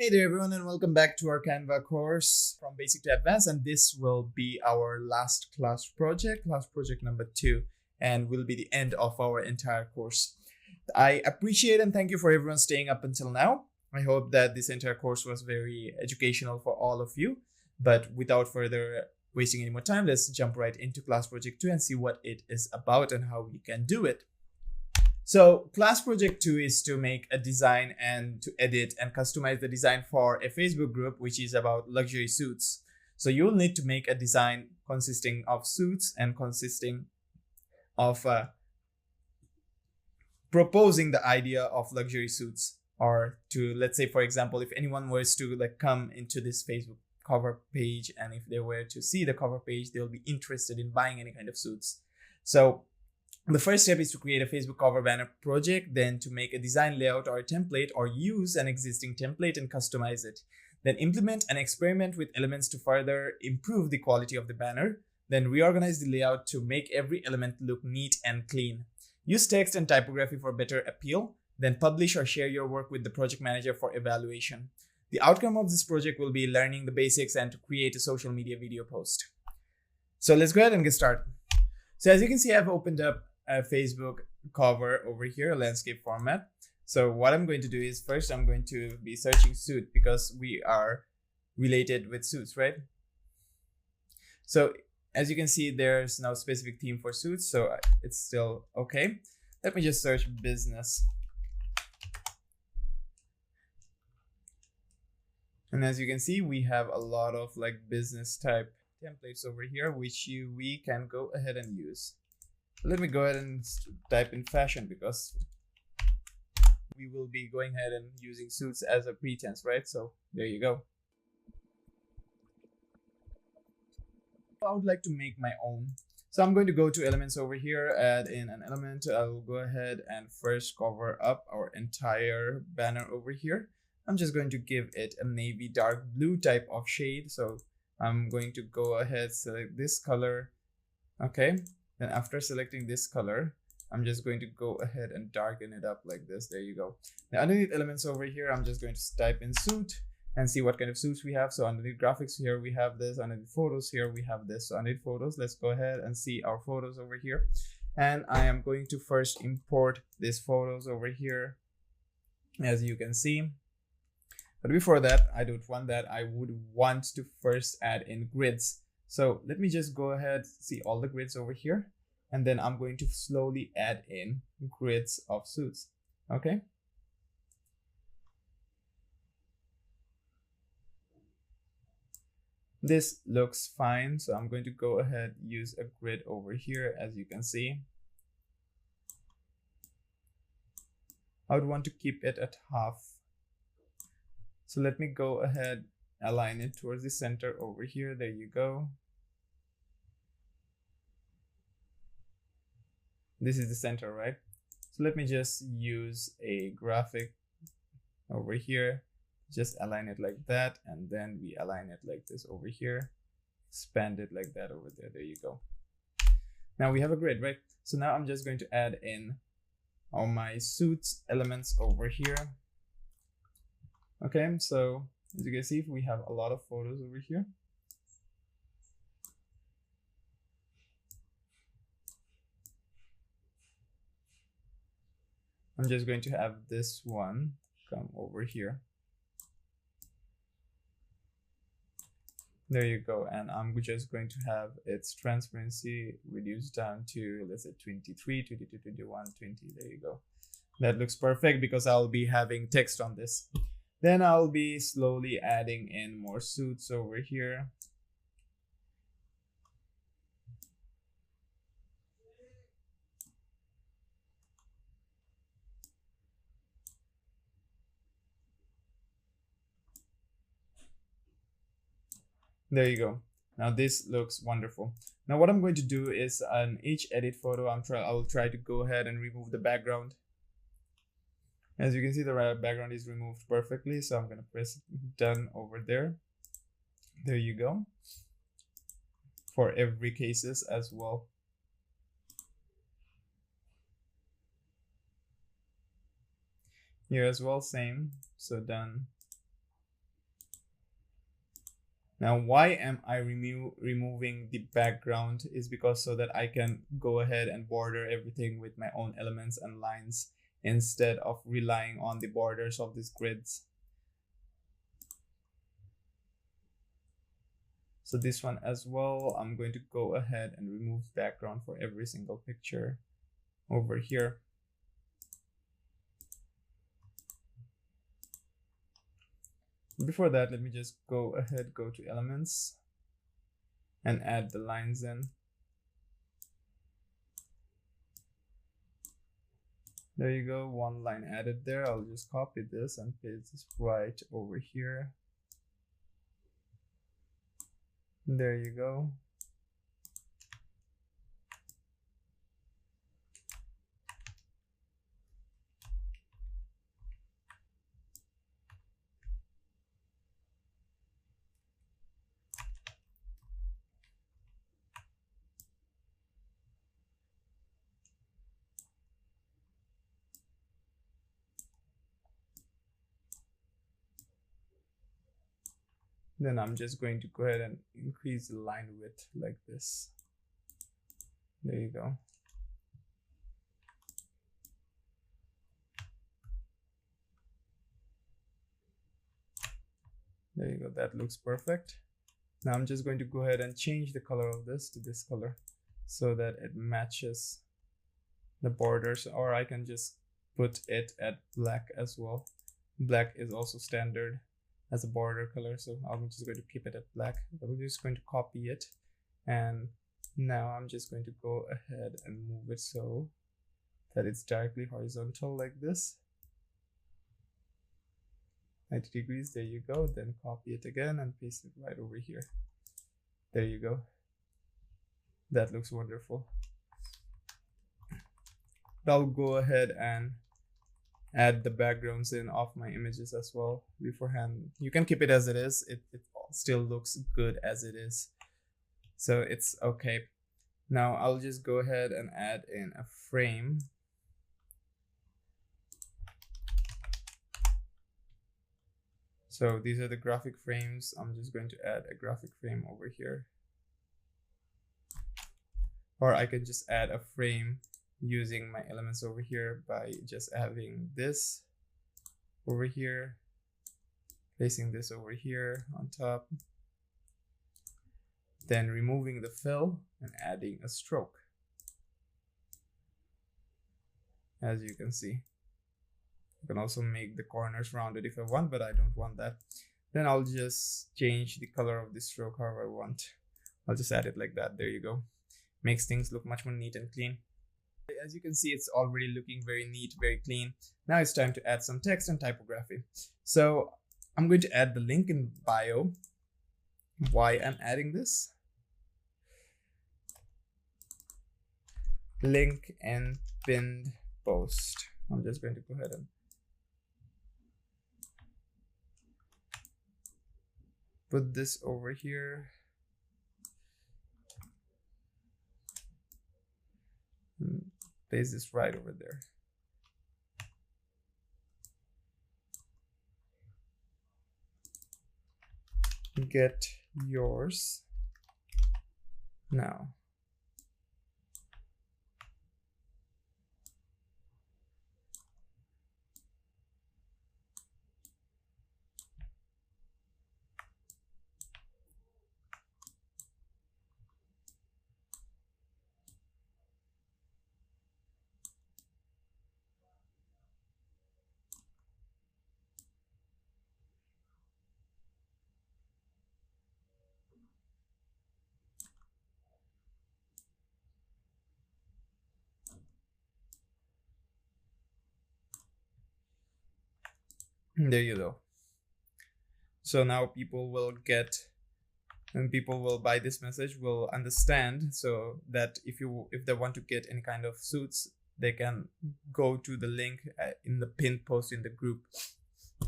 Hey there everyone and welcome back to our Canva course from basic to advanced, and this will be our last class project number 2, and will be the end of our entire course. I appreciate and thank you for everyone staying up until now. I hope that this entire course was very educational for all of you, but without further wasting any more time, let's jump right into class project 2 and see what it is about and how we can do it. So class project 2 is to make a design and to edit and customize the design for a Facebook group, which is about luxury suits. So you'll need to make a design consisting of suits and consisting of proposing the idea of luxury suits, or to, let's say, for example, if anyone was to come into this Facebook cover page, and if they were to see the cover page, they'll be interested in buying any kind of suits. So the first step is to create a Facebook cover banner project, then to make a design layout or a template, or use an existing template and customize it. Then implement and experiment with elements to further improve the quality of the banner. Then reorganize the layout to make every element look neat and clean. Use text and typography for better appeal. Then publish or share your work with the project manager for evaluation. The outcome of this project will be learning the basics and to create a social media video post. So let's go ahead and get started. So as you can see, I've opened up a Facebook cover over here, a landscape format. So what I'm going to do is, first I'm going to be searching suit because we are related with suits, right? So as you can see, there's no specific theme for suits, so it's still okay. Let me just search business. And as you can see, we have a lot of business type templates over here, which we can go ahead and use. Let me go ahead and type in fashion because we will be going ahead and using suits as a pretense, right? So there you go. I would like to make my own. So I'm going to go to elements over here, add in an element. I'll go ahead and first cover up our entire banner over here. I'm just going to give it a navy dark blue type of shade. So I'm going to go ahead, select this color. Okay. Then after selecting this color, I'm just going to go ahead and darken it up like this. There you go. Now underneath elements over here, I'm just going to type in suit and see what kind of suits we have. So underneath graphics here, we have this. Underneath photos here, we have this. So underneath photos, let's go ahead and see our photos over here. And I am going to first import these photos over here, as you can see. But before that, I don't want that. I would want to first add in grids. So let me just go ahead, see all the grids over here, and then I'm going to slowly add in grids of suits. Okay. This looks fine. So I'm going to go ahead, use a grid over here, as you can see. I would want to keep it at half. So let me go ahead, align it towards the center over here. There you go. This is the center, right? So let me just use a graphic over here, just align it like that, and then we align it like this over here, expand it like that over there. There you go. Now we have a grid, right? So now I'm just going to add in all my suits elements over here. Okay, so as you can see, we have a lot of photos over here. I'm just going to have this one come over here. There you go. And I'm just going to have its transparency reduced down to, let's say, 23, 22, 21, 20. There you go. That looks perfect because I'll be having text on this. Then I'll be slowly adding in more suits over here. There you go. Now this looks wonderful. Now what I'm going to do is on each edit photo, I will try to go ahead and remove the background. As you can see, the background is removed perfectly. So I'm going to press done over there. There you go. For every cases as well. Here as well, same. So done. Now, why am I removing the background is because so that I can go ahead and border everything with my own elements and lines instead of relying on the borders of these grids. So this one as well, I'm going to go ahead and remove background for every single picture over here. Before that, let me just go ahead, go to elements and add the lines in. There you go, one line added there. I'll just copy this and paste this right over here. There you go. Then I'm just going to go ahead and increase the line width like this. There you go. There you go, that looks perfect. Now I'm just going to go ahead and change the color of this to this color so that it matches the borders, or I can just put it at black as well. Black is also standard as a border color, so I'm just going to keep it at black. I'm just going to copy it, and now I'm just going to go ahead and move it so that it's directly horizontal like this, 90 degrees. There you go. Then copy it again and paste it right over here. There you go. That looks wonderful. I'll go ahead and add the backgrounds in of my images as well beforehand. You can keep it as it is. It still looks good as it is, so it's okay. Now I'll just go ahead and add in a frame. So these are the graphic frames. I'm just going to add a graphic frame over here, or I can just add a frame using my elements over here by just having this over here, placing this over here on top, then removing the fill and adding a stroke. As you can see, you can also make the corners rounded if I want, but I don't want that. Then I'll just change the color of the stroke however I want. I'll just add it like that. There you go. Makes things look much more neat and clean. As you can see, it's already looking very neat, very clean. Now it's time to add some text and typography. So I'm going to add the link in bio. Why I'm adding this? Link and pinned post. I'm just going to go ahead and put this over here. Paste this right over there. Get yours now. There you go. So now people will get, and people will buy this message, will understand, so that if they want to get any kind of suits, they can go to the link in the pinned post in the group.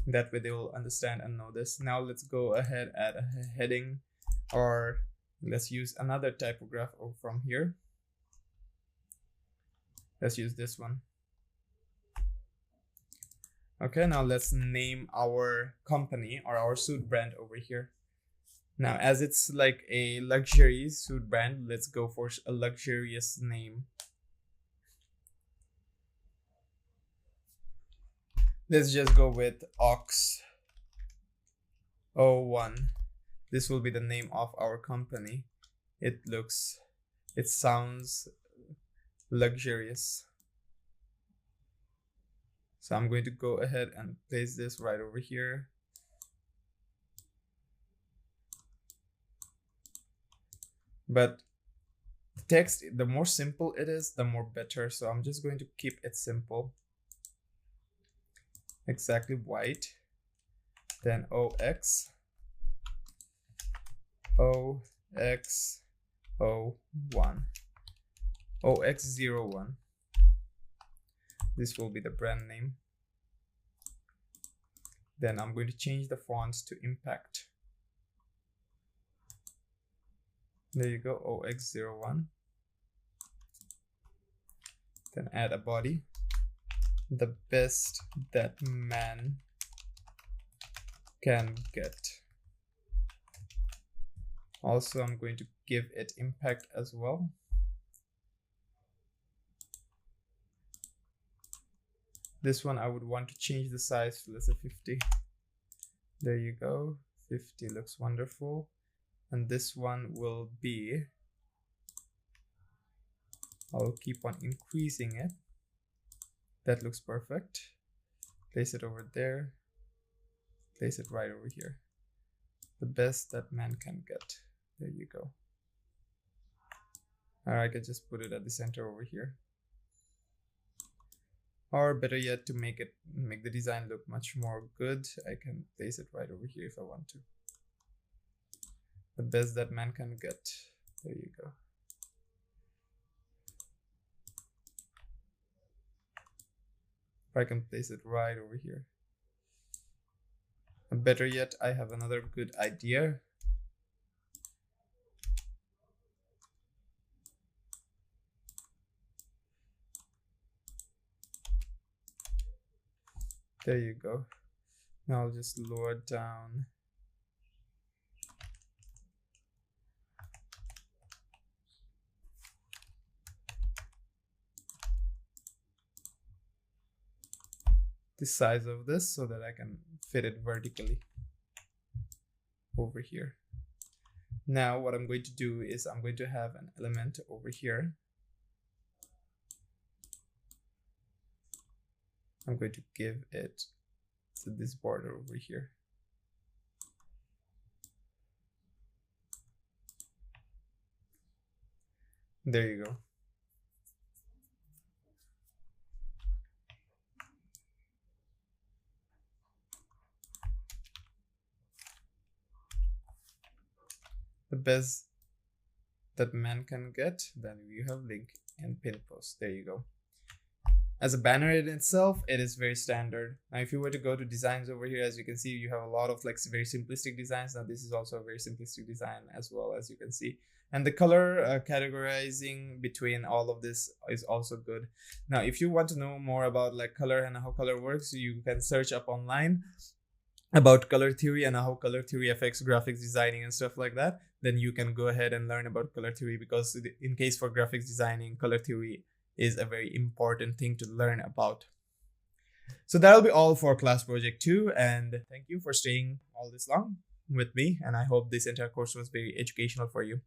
That way they will understand and know this. Now let's go ahead, add a heading, or let's use another typograph from here. Let's use this one. Okay, now let's name our company or our suit brand over here. Now, as it's like a luxury suit brand, let's go for a luxurious name. Let's just go with Ox 01. This will be the name of our company. It sounds luxurious. So I'm going to go ahead and place this right over here. But the text, the more simple it is, the more better. So I'm just going to keep it simple. Exactly white. Then OX. OX01. OX01. This will be the brand name. Then I'm going to change the fonts to Impact. There you go, OX01. Then add a body. The best that man can get. Also, I'm going to give it impact as well. This one I would want to change the size to, let's say, 50. There you go, 50 looks wonderful. And this one will be, I'll keep on increasing it. That looks perfect. Place it over there. Place it right over here. The best that man can get. There you go. Or I could just put it at the center over here. Or better yet, to make the design look much more good, I can place it right over here if I want to. The best that man can get. There you go. I can place it right over here. And better yet, I have another good idea. There you go. Now I'll just lower down. The size of this so that I can fit it vertically over here. Now what I'm going to do is I'm going to have an element over here. I'm going to give it to this border over here. There you go. The best that man can get. Then you have link and pin post. There you go. As a banner in itself, it is very standard. Now, if you were to go to designs over here, as you can see, you have a lot of like very simplistic designs. Now, this is also a very simplistic design as well, as you can see. And the color categorizing between all of this is also good. Now, if you want to know more about like color and how color works, you can search up online about color theory and how color theory affects graphics designing and stuff like that. Then you can go ahead and learn about color theory, because in case for graphics designing, color theory is a very important thing to learn about. So that'll be all for class project 2, and thank you for staying all this long with me, and I hope this entire course was very educational for you.